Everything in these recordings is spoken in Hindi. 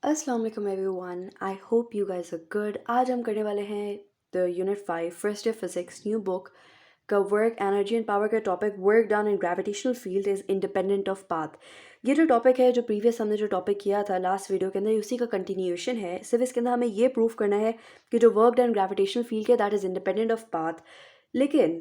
अस्सलाम वालेकुम everyone, I hope you guys are good. आज हम करने वाले हैं the unit 5 first year physics new book का वर्क एनर्जी एंड पावर का topic work done in gravitational field is independent of path. ये जो टॉपिक है, जो प्रीवियस हमने जो टॉपिक किया था लास्ट वीडियो के अंदर, उसी का कंटिन्यूएशन है। सिर्फ इसके अंदर हमें ये प्रूव करना है कि जो वर्क डन ग्रेविटेशनल फील्ड है that is independent of path. लेकिन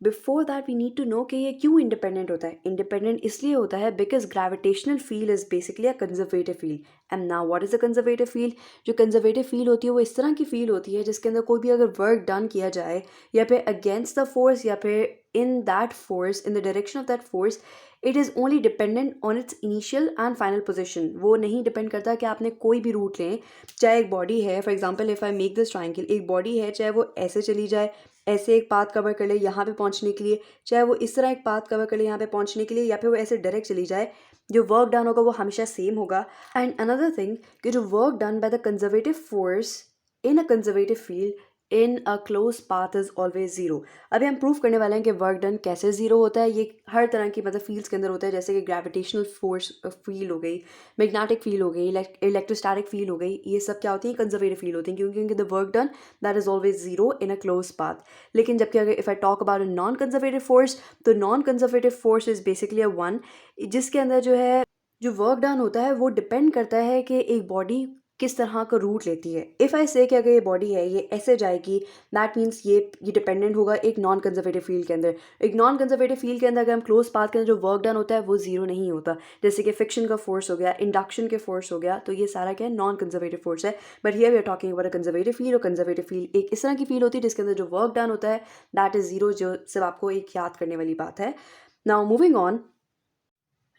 before that we need to know कि ये क्यों इंडिपेंडेंट होता है। इंडिपेंडेंट इसलिए होता है because gravitational field is basically a conservative field. And now what is a conservative field? जो कंजर्वेटिव फील्ड होती है वो इस तरह की फील्ड होती है जिसके अंदर कोई भी अगर वर्क डन किया जाए या फिर अगेंस्ट द फोर्स या फिर in that force, in the direction of that force, it is only dependent on it's initial and final position. वो नहीं डिपेंड करता कि आपने कोई भी रूट लें। चाहे एक बॉडी है, for example if I make this triangle, एक बॉडी है, चाहे वो ऐसे चली जाए, ऐसे एक पाथ कवर कर ले यहाँ पे पहुँचने के लिए, चाहे वो इस तरह एक पाथ कवर कर ले यहाँ पे पहुँचने के लिए, या फिर वो ऐसे डायरेक्ट चली जाए, जो वर्क डन होगा वो हमेशा सेम होगा। एंड अनदर थिंग कि जो work done by the conservative force in a conservative field in a closed path is always zero. अभी हम प्रूव करने वाले हैं कि वर्क डन कैसे जीरो होता है। ये हर तरह की मतलब फील्ड्स के अंदर होता है, जैसे कि ग्रेविटेशनल फोर्स फील्ड हो गई, मैग्नेटिक फील्ड हो गई, इलेक्ट्रोस्टैटिक फील्ड हो गई। ये सब क्या होती हैं? कंजर्वेटिव फील्ड होती हैं, क्योंकि the work done that is always zero in a closed path. लेकिन जबकि अगर if I talk about a non conservative force, तो non conservative force is basically a one, जिसके अंदर जो है जो वर्क डन होता है वो डिपेंड करता है कि एक बॉडी किस तरह का रूट लेती है। इफ़ आई से कि अगर ये बॉडी है ये ऐसे जाएगी, दैट मीन्स ये डिपेंडेंट होगा एक नॉन कंजर्वेटिव फील्ड के अंदर। एक नॉन कंजर्वेटिव फील्ड के अंदर अगर हम क्लोज पाथ के अंदर जो वर्क डन होता है वो जीरो नहीं होता। जैसे कि फिक्शन का फोर्स हो गया, इंडक्शन के फोर्स हो गया, तो ये सारा क्या है? नॉन कंजर्वेटिव फोर्स है। But here we are talking about a conservative field. और कंजर्वेटिव फील्ड एक इस तरह की फील्ड होती है जिसके अंदर जो वर्क डन होता है दैट इज जीरो, जो सिर्फ आपको एक याद करने वाली बात है। Now moving on.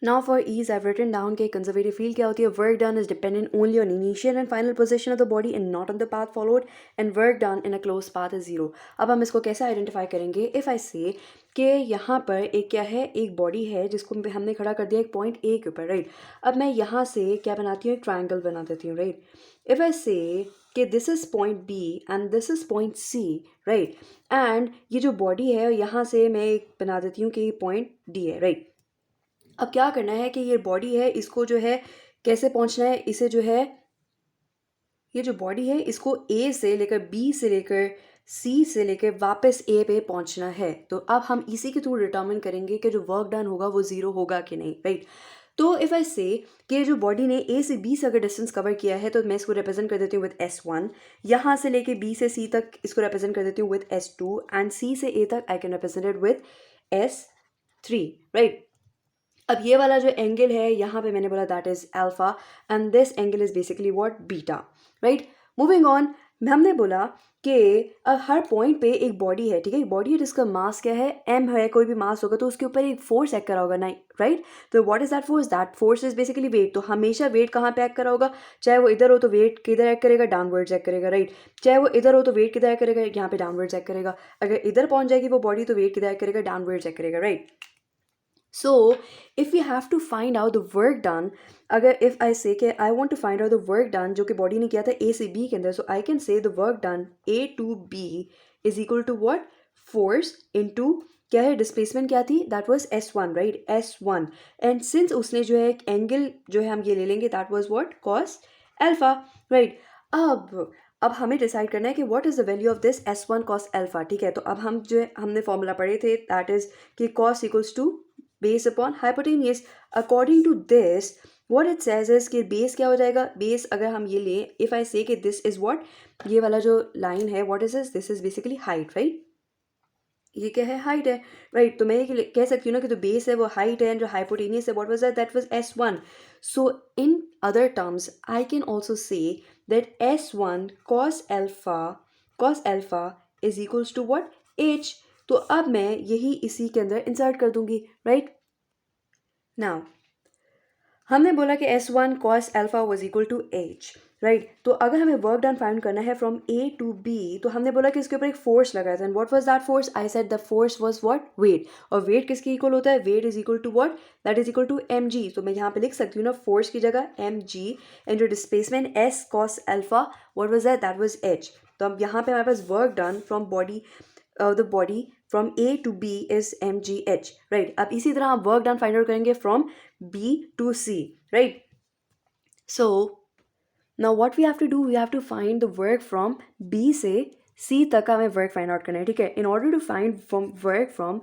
Now for ease, I've written down कि conservative field क्या होती है. Work done is dependent only on initial and final position of the body and not on the path followed, and work done in a closed path is zero. अब हम इसको कैसे आइडेंटिफाई करेंगे? इफ़ आई से कि यहाँ पर एक क्या है, एक बॉडी है जिसको हमने खड़ा कर दिया एक पॉइंट ए के ऊपर, राइट। अब मैं यहाँ से क्या बनाती हूँ? एक ट्राइंगल बना देती हूँ, राइट। इफ़ आई से कि this is point B and this is point C, right. And ये जो बॉडी है यहाँ से मैं एक बना देती हूँ कि ये पॉइंट डी है, राइट। अब क्या करना है कि ये बॉडी है, इसको जो है कैसे पहुंचना है, इसे जो है ये जो बॉडी है इसको ए से लेकर बी से लेकर सी से लेकर वापस ए पे पहुंचना है। तो अब हम इसी के थ्रू डिटर्मिन करेंगे कि जो वर्क डन होगा वो जीरो होगा कि नहीं, राइट। तो इफ़ आई से कि जो बॉडी ने ए से बी से अगर डिस्टेंस कवर किया है तो मैं इसको रिप्रेजेंट कर देती हूँ विद S1। यहाँ से लेके बी से सी तक इसको रिप्रेजेंट कर देती हूँ विद S2 एंड सी से ए तक I can represent it with S3, right. अब ये वाला जो एंगल है यहाँ पे मैंने बोला that is alpha and this angle is basically what? Beta, right. Moving on, हमने बोला कि अब हर पॉइंट पे एक बॉडी है, ठीक है। बॉडी है जिसका मास क्या है? एम है। कोई भी मास होगा तो उसके ऊपर एक फोर्स एक्ट करा होगा, नहीं, राइट। तो what is that force? That force is basically weight. तो हमेशा वेट कहाँ पे एक्ट करा होगा? चाहे वो इधर हो तो वेट किधर एक्ट करेगा? डाउनवर्ड्स एक्ट करेगा, राइट। चाहे वो इधर हो तो वेट किधर एक्ट करेगा? यहाँ पे डाउनवर्ड्स एक्ट करेगा। अगर इधर पहुंच जाएगी वो बॉडी तो वेट किधर एक्ट करेगा? डाउनवर्ड्स एक्ट करेगा, right. So, if we have to find out the work done, अगर if I say कि I want to find out the work done जो कि बॉडी ने किया था A से B के अंदर, so I can say the work done A to B is equal to what? Force into क्या है? डिस्प्लेसमेंट क्या थी? That was S1, right? S1 and since उसने जो है एक एंगल जो है हम ये ले लेंगे that was what? Cos alpha, right? अब हमें डिसाइड करना है कि what is the value of this S1 cos alpha, ठीक है। तो अब हम जो है हमने फॉर्मूला पढ़े थे दैट इज कि cos equals to base upon hypotenuse. According to this what it says is कि बेस क्या हो जाएगा? बेस अगर हम ये लें, इफ आई से कि दिस इज व्हाट, ये वाला जो लाइन है what is this is basically height, right. ये क्या है? हाइट है, राइट। तो मैं ये कह सकती हूँ ना कि जो बेस है वो हाइट है एंड जो हाइपोटेनियस है what was that was S1। So in other terms I can also say that S1 cos alpha is equals to what? H। तो अब मैं यही इसी के अंदर इंसर्ट कर दूंगी, राइट। नाउ हमने बोला कि S1 cos alpha was equal to H, right. तो अगर हमें वर्क डन फाइंड करना है फ्रॉम A to B, तो हमने बोला कि इसके ऊपर एक फोर्स लगाया था। And what was that force? I said the force was what? Weight. और वेट किसके इक्वल होता है? Weight is equal to what? That is equal to mg। तो मैं यहाँ पे लिख सकती हूँ ना फोर्स की जगह mg एंड जो displacement S cos alpha what was that was H। तो अब यहाँ पे हमारे पास work done from body the body from A to B is mgh, right. अब इसी तरह हम वर्क डन फाइंड आउट करेंगे from B to C, right? So now what we have to do, we have to find the work from B से सी तक का हमें वर्क फाइंड आउट करना है, ठीक है। In order to find from work from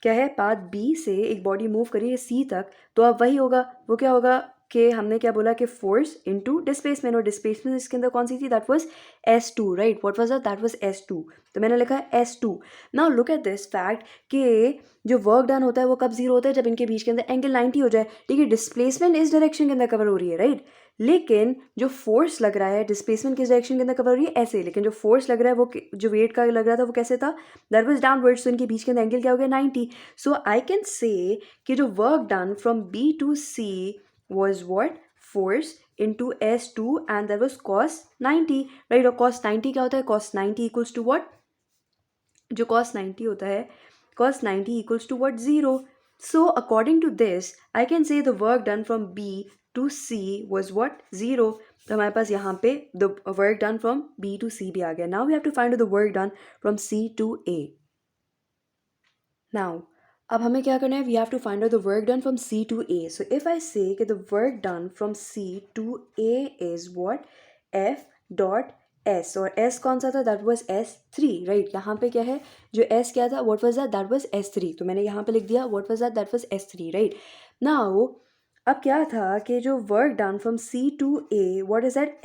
क्या है, पाथ बी से एक बॉडी मूव करिए सी तक, तो अब वही होगा, वो क्या होगा कि हमने क्या बोला कि फोर्स इनटू डिस्प्लेसमेंट, और डिस्प्लेसमेंट इसके अंदर कौन सी थी, that was S2, right. What was that was S2, तो मैंने लिखा है S2। Now look at this fact कि जो वर्क डन होता है वो कब जीरो होता है, जब इनके बीच के अंदर एंगल 90 हो जाए, ठीक है। डिस्प्लेसमेंट इस डायरेक्शन के अंदर कवर हो रही है, राइट, लेकिन जो फोर्स लग रहा है डिस्प्लेसमेंट किस डायरेक्शन के अंदर कवर हो रही है, ऐसे, लेकिन जो फोर्स लग रहा है वो जो वेट का लग रहा था वो कैसे था, दैट वाज डाउनवर्ड, सो इनके बीच के अंदर एंगल क्या हो गया, 90। सो आई कैन से कि जो work done from B to C was what, force into S2, and that was cos 90, right। और cos 90 क्या होता है, cos 90 equals to what, जो cos 90 होता है, cos 90 equals to what, 0। So according to this I can say the work done from B to C was what, 0। तो हमारे पास यहाँ पे the work done from B to C भी आ गया। Now we have to find out the work done from C to A। Now अब हमें क्या करना है, we have to find out the work done from C to A. So if I say कि the work done from C to A is what, F dot S, और एस कौन सा था, दैट वाज S3, राइट। यहाँ पे क्या है, जो एस क्या था, what was that was S3, तो मैंने यहाँ पे लिख दिया what was that was S3, right. Now अब क्या था कि जो work done from C to A, what is that,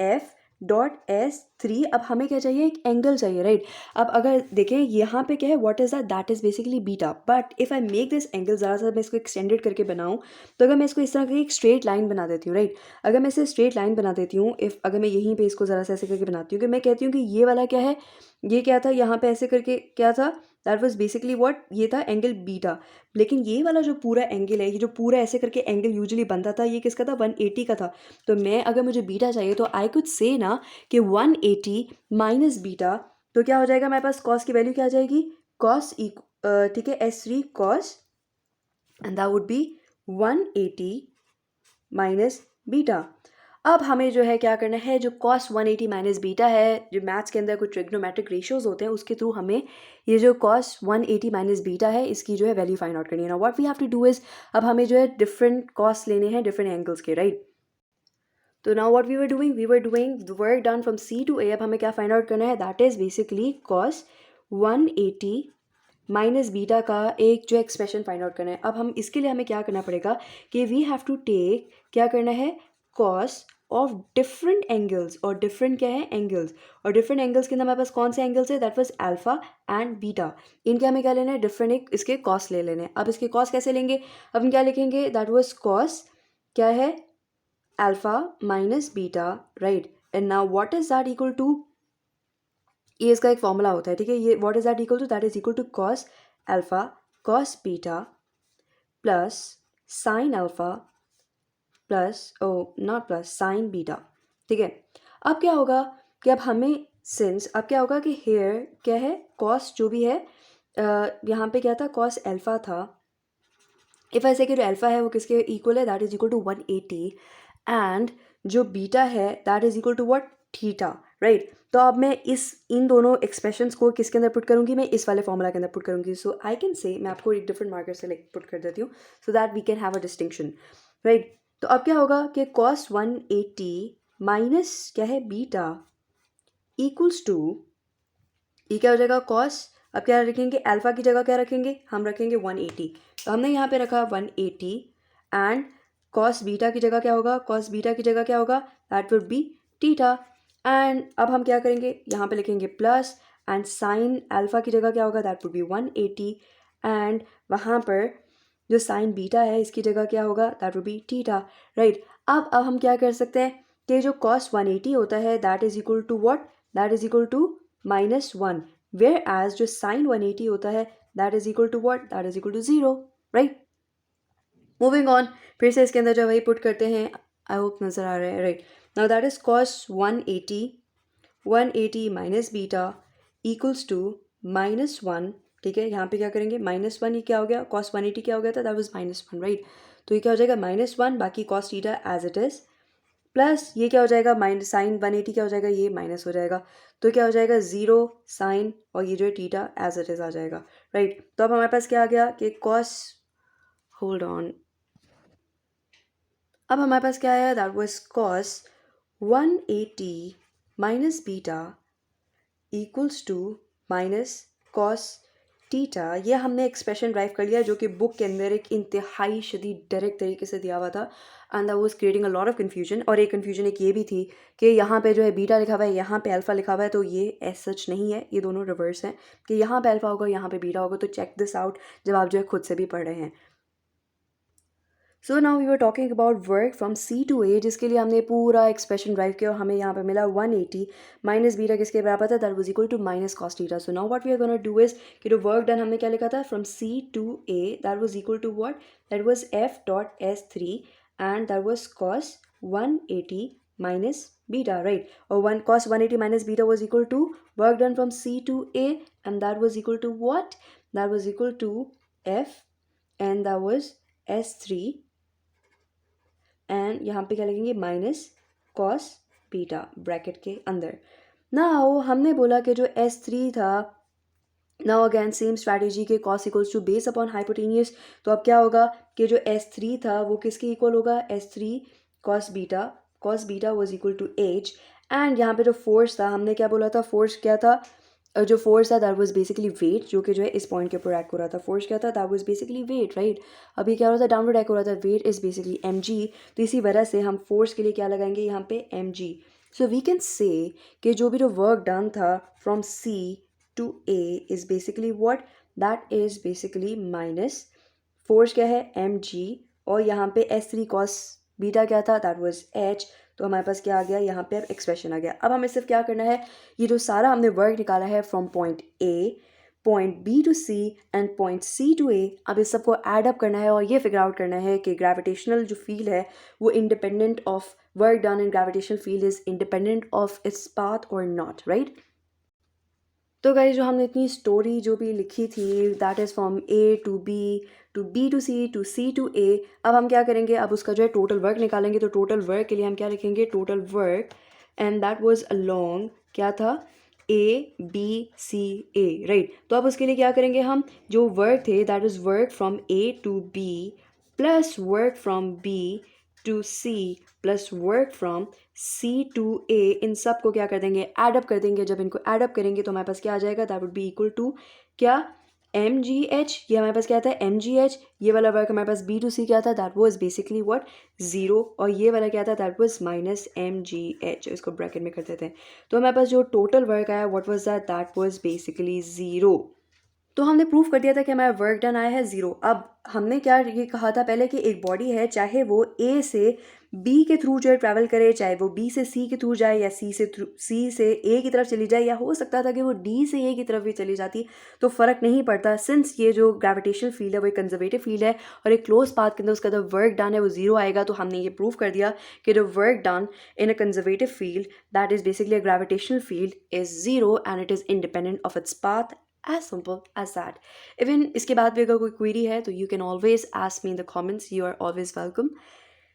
F.S3। अब हमें क्या चाहिए, एक एंगल चाहिए, राइट। अब अगर देखें यहाँ पे क्या है, what is that is basically beta, but if I make this angle, ज़रा सा मैं इसको एक्सटेंडेड करके बनाऊँ, तो अगर मैं इसको इस तरह की एक स्ट्रेट लाइन बना देती हूँ, राइट, अगर मैं इसे स्ट्रेट लाइन बना देती हूँ, इफ अगर मैं यहीं पे इसको ज़रा सा ऐसे करके बनाती हूँ कि मैं कहती हूँ कि ये वाला क्या है, ये क्या था यहाँ पे ऐसे करके क्या था, दैट वाज बेसिकली व्हाट, ये था एंगल बीटा। लेकिन ये वाला जो पूरा एंगल है, ये जो पूरा ऐसे करके एंगल यूजुअली बनता था, ये किसका था, 180 का था। तो मैं अगर मुझे बीटा चाहिए तो आई कुड से ना कि 180 माइनस बीटा, तो क्या हो जाएगा हमारे पास, कॉस की वैल्यू क्या आ जाएगी, कॉस, ठीक है, S3 cos, and that would B 180 minus beta. अब हमें जो है क्या करना है, जो कॉस 180 माइनस बीटा है, जो मैथ्स के अंदर कुछ ट्रिग्नोमेट्रिक रेशियोज होते हैं उसके थ्रू हमें ये जो कॉस 180 माइनस बीटा है इसकी जो है वैल्यू फाइंड आउट करनी है ना। What we have to do is, अब हमें जो है डिफरेंट कॉस लेने हैं डिफरेंट एंगल्स के, राइट। तो now what we were doing the work done from C to A. अब हमें क्या फाइंड आउट करना है, that is basically cos 180 minus beta का एक जो एक्सप्रेशन फाइंड आउट करना है। अब हम इसके लिए हमें क्या करना पड़ेगा कि वी हैव टू टेक, क्या करना है, कॉस ऑफ डिफरेंट एंगल्स, और डिफरेंट क्या है, एंगल्स, और डिफरेंट एंगल्स के अंदर हमारे पास कौन से एंगल्स है, that was alpha and beta. इनके हमें क्या लेना है, डिफरेंट एक इसके कॉस ले लेने हैं। अब इसके कॉस कैसे लेंगे, अब हम क्या लिखेंगे, दैट वाज कॉस क्या है, alpha minus beta, right. And now what is that equal to, ये इसका एक फॉर्मूला होता है, ठीक है। ये what is that equal to, that is equal to cos alpha cos beta plus sine alpha plus, oh not plus, sine beta, ठीक है। अब क्या होगा कि अब हमें सिंस, अब क्या होगा कि हेयर क्या है, कॉस जो भी है, यहाँ पे क्या था, कॉस अल्फा था। इफ ऐसे कि जो अल्फा है वो किसके इक्वल है, that is equal to 180, and जो बीटा है that is equal to what, theta, right. तो अब मैं इन दोनों एक्सप्रेशंस को किसके अंदर पुट करूंगी, मैं इस वाले फॉर्मूला के अंदर पुट करूंगी। सो आई कैन से, मैं आपको एक डिफरेंट मार्कर से लाइक पुट कर देती हूँ so that we can have a distinction, right. तो अब क्या होगा कि कॉस 180 माइनस क्या है, बीटा इक्वल्स टू, ये क्या हो जाएगा, कॉस, अब क्या रखेंगे, अल्फा की जगह क्या रखेंगे, हम रखेंगे 180, तो हमने यहाँ पे रखा 180, एंड कॉस बीटा की जगह क्या होगा, कॉस बीटा की जगह क्या होगा, that would B theta. And अब हम क्या करेंगे, यहाँ पे लिखेंगे प्लस, एंड साइन अल्फा की जगह क्या होगा, दैट वुड बी 180, एंड वहाँ पर जो साइन बीटा है इसकी जगह क्या होगा, that would B theta, right. अब हम क्या कर सकते हैं कि जो कॉस 180 होता है that is equal to what, that is equal to -1, whereas जो साइन 180 होता है that is equal to what, that is equal to 0, right. Moving on, फिर से इसके अंदर जो वही पुट करते हैं, आई होप नज़र आ रहा है, right. Now that is cos 180 minus beta equals to -1, ठीक है। यहाँ पे क्या करेंगे, -1, ये क्या हो गया, कॉस 180 क्या हो गया था, दैट वाज -1, राइट। तो ये क्या हो जाएगा, -1, बाकी cos theta as it is, plus ये क्या हो जाएगा, माइनस साइन 180 क्या हो जाएगा, ये माइनस हो जाएगा, तो क्या हो जाएगा 0 साइन, और ये जो है थीटा एज इट इज़ आ जाएगा, राइट। तो अब हमारे पास क्या आ गया कि कॉस, होल्ड ऑन, अब हमारे पास क्या आया, that was cos 180 minus beta equals to minus cos theta. ये हमने एक्सप्रेशन ड्राइव कर लिया जो कि बुक के अंदर एक इंतहाई शदीद डायरेक्ट तरीके से दिया हुआ था and that was creating a lot of confusion. और एक कन्फ्यूजन एक ये भी थी कि यहाँ पे जो है बीटा लिखा हुआ है, यहाँ पे अल्फा लिखा हुआ है, तो ये एज सच नहीं है, ये दोनों रिवर्स हैं कि यहाँ पे अल्फा होगा, यहाँ पे बीटा होगा। तो चेक दिस आउट जब आप जो है खुद से भी पढ़ रहे हैं। So now we were talking about work from C to A, जिसके लिए हमने पूरा एक्सप्रेशन ड्राइव किया और हमें यहाँ पे मिला 180 माइनस बीटा किसके बराबर था, that was equal to minus cos theta. So now what we are gonna do is कि जो वर्क डन हमने क्या लिखा था from C to A, that was equal to what, that was F dot S three and that was cos 180 minus beta, right. और one cos 180 minus beta was equal to work done from C to A and that was equal to what, that was equal to F and that was S three and यहाँ पे क्या लिखेंगे माइनस कॉस बीटा ब्रैकेट के अंदर। नाउ हमने बोला कि जो S3 था, नाउ अगेन सेम स्ट्रैटेजी के cos equals to base upon hypotenuse. तो अब क्या होगा कि जो S3 था वो किसके इक्वल होगा, S3 cos beta was equal to H. And यहाँ पे जो फोर्स था हमने क्या बोला था, फोर्स क्या था, जो फोर्स था दैट वाज बेसिकली वेट, जो कि जो है इस पॉइंट के ऊपर एक्ट हो रहा था। फोर्स क्या था, that was basically weight, right. अभी क्या हो रहा था, डाउनवर्ड एक्ट हो रहा था, वेट इज बेसिकली mg। तो इसी वजह से हम फोर्स के लिए क्या लगाएंगे यहाँ पे mg। So we can say कि जो भी जो वर्क डन था from c to a is basically what, that is basically minus force क्या है mg, और यहाँ पे S3 cos बीटा क्या था, दैट वाज h। तो हमारे पास क्या आ गया, यहाँ पे अब एक्सप्रेशन आ गया। अब हमें सिर्फ क्या करना है, ये जो सारा हमने वर्क निकाला है from point A, point B to C and point C to A, अब इस सबको ऐड अप करना है और ये फिगर आउट करना है कि ग्रेविटेशनल जो फील्ड है वो independent of work done in gravitational field is independent of its path और नॉट, राइट। तो गाइस जो हमने इतनी स्टोरी जो भी लिखी थी that is from A to B to C to A, अब हम क्या करेंगे, अब उसका जो है टोटल वर्क निकालेंगे। तो टोटल वर्क के लिए हम क्या लिखेंगे, total work and that was along क्या था, A B C A, right. तो अब उसके लिए क्या करेंगे, हम जो वर्क थे that is work from A to B plus work from B to C plus work from C to A, इन सब को क्या कर देंगे, ऐड अप कर देंगे। जब इनको ऐड अप करेंगे तो हमारे पास क्या आ जाएगा, that would be equal to क्या, एम जी एच। ये हमारे पास क्या था, एम जी एच। ये वाला वर्क हमारे पास बी टू सी क्या था, that was basically what, zero. और ये वाला क्या था, that was minus M G H. इसको ब्रैकेट में कर देते हैं। तो हमारे पास जो टोटल वर्क आया what was that was basically zero. तो हमने प्रूफ कर दिया था कि हमारा वर्क डन आया है ज़ीरो। अब हमने क्या ये कहा था पहले कि एक बॉडी है, चाहे वो ए से बी के थ्रू जो है ट्रैवल करे, चाहे वो बी से सी के थ्रू जाए या सी से ए की तरफ चली जाए, या हो सकता था कि वो डी से ए की तरफ भी चली जाती, तो फ़र्क नहीं पड़ता। सिंस ये जो ग्रेविटेशनल फील्ड है वो एक कंजर्वेटिव फील्ड है और एक क्लोज पाथ के अंदर उसका जो वर्क डन है वो ज़ीरो आएगा। तो हमने ये प्रूव कर दिया कि जो work done in a conservative field that is basically a gravitational field is zero and it is independent of its path, as simple as that. Even इसके बाद भी अगर कोई query है तो you can always ask me in the comments. You are always welcome.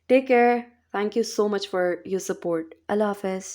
Take care. Thank you so much for your support. Allah Hafiz.